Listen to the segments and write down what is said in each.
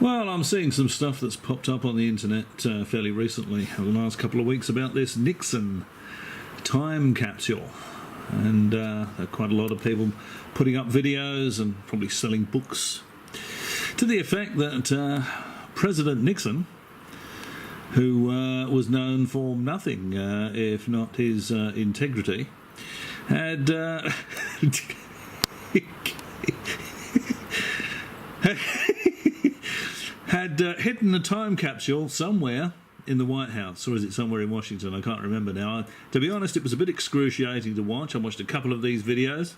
Well, I'm seeing some stuff that's popped up on the internet fairly recently over the last couple of weeks about this Nixon time capsule. And there are quite a lot of people putting up videos and probably selling books to the effect that President Nixon, who was known for nothing if not his integrity, had hidden a time capsule somewhere in the White House, or is it somewhere in Washington? I can't remember now. To be honest, it was a bit excruciating to watch. I watched a couple of these videos,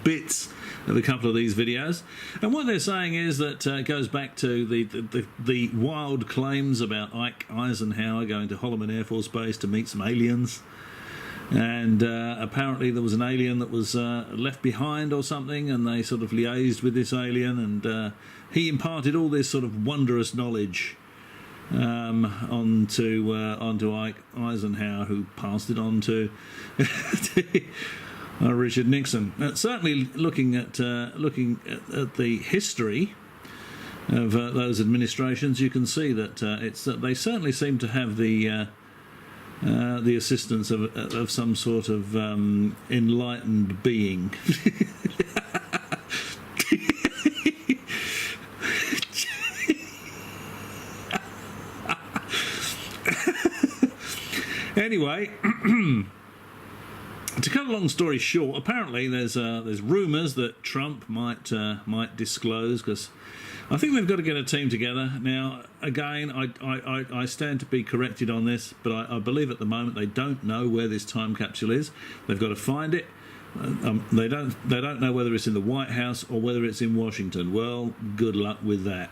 bits of a couple of these videos, and what they're saying is that it goes back to the wild claims about Ike Eisenhower going to Holloman Air Force Base to meet some aliens. And apparently there was an alien that was left behind or something, and they sort of liaised with this alien, and he imparted all this sort of wondrous knowledge onto Ike Eisenhower, who passed it on to Richard Nixon. Certainly, looking at the history of those administrations, you can see that they certainly seem to have the assistance of some sort of enlightened being. Anyway, to cut a long story short, apparently there's rumours that Trump might disclose, because I think they've got to get a team together. Now, again, I stand to be corrected on this, but I believe at the moment they don't know where this time capsule is. They've got to find it. They don't know whether it's in the White House or whether it's in Washington. Well, good luck with that.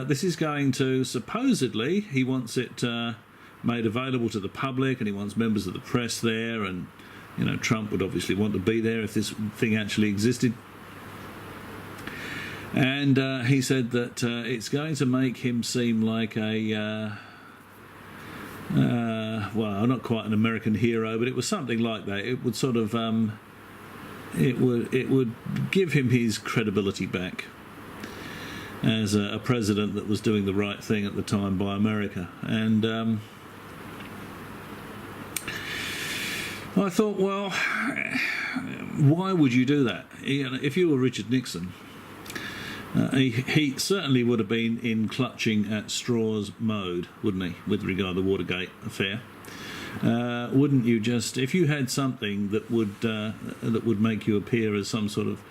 This is going to, supposedly, he wants it made available to the public, and he wants members of the press there, and Trump would obviously want to be there if this thing actually existed. And he said that it's going to make him seem like a well, not quite an American hero, but it was something like that. It would sort of it would give him his credibility back as a president that was doing the right thing at the time by America. And I thought, well, why would you do that? If you were Richard Nixon, he certainly would have been in clutching at straws mode, wouldn't he, with regard to the Watergate affair? Wouldn't you just, if you had something that would make you appear as some sort of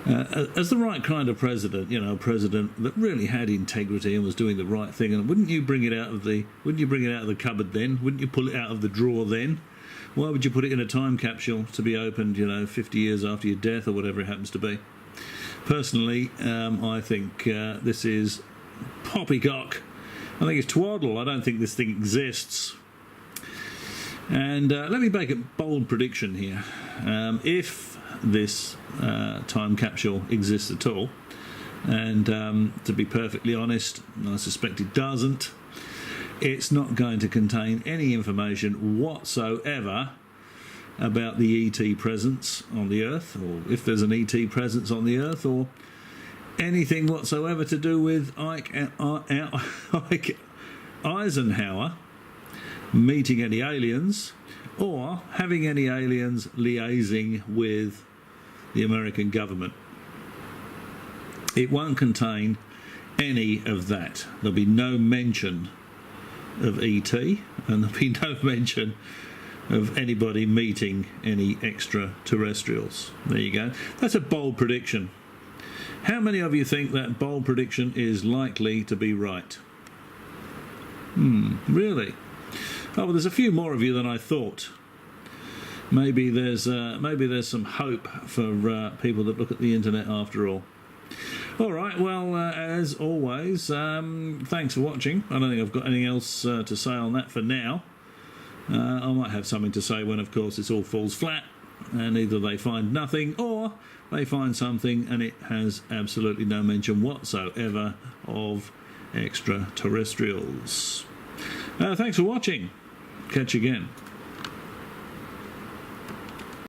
as the right kind of president, a president that really had integrity and was doing the right thing, and wouldn't you bring it out of the cupboard then? Wouldn't you pull it out of the drawer then? Why would you put it in a time capsule to be opened, 50 years after your death or whatever it happens to be? Personally, I think this is poppycock. I think it's twaddle. I don't think this thing exists. And let me make a bold prediction here. If this time capsule exists at all, and to be perfectly honest, I suspect it doesn't, it's not going to contain any information whatsoever about the ET presence on the Earth, or if there's an ET presence on the Earth, or anything whatsoever to do with Ike Eisenhower meeting any aliens, or having any aliens liaising with the American government. It won't contain any of that. There'll be no mention of ET, and there'll be no mention of anybody meeting any extraterrestrials. There you go. That's a bold prediction. How many of you think that bold prediction is likely to be right? Really? Oh, well, there's a few more of you than I thought. Maybe there's some hope for people that look at the internet after all. All right, well, as always, thanks for watching. I don't think I've got anything else to say on that for now. I might have something to say when, of course, this all falls flat, and either they find nothing or they find something and it has absolutely no mention whatsoever of extraterrestrials. Thanks for watching. Catch you again.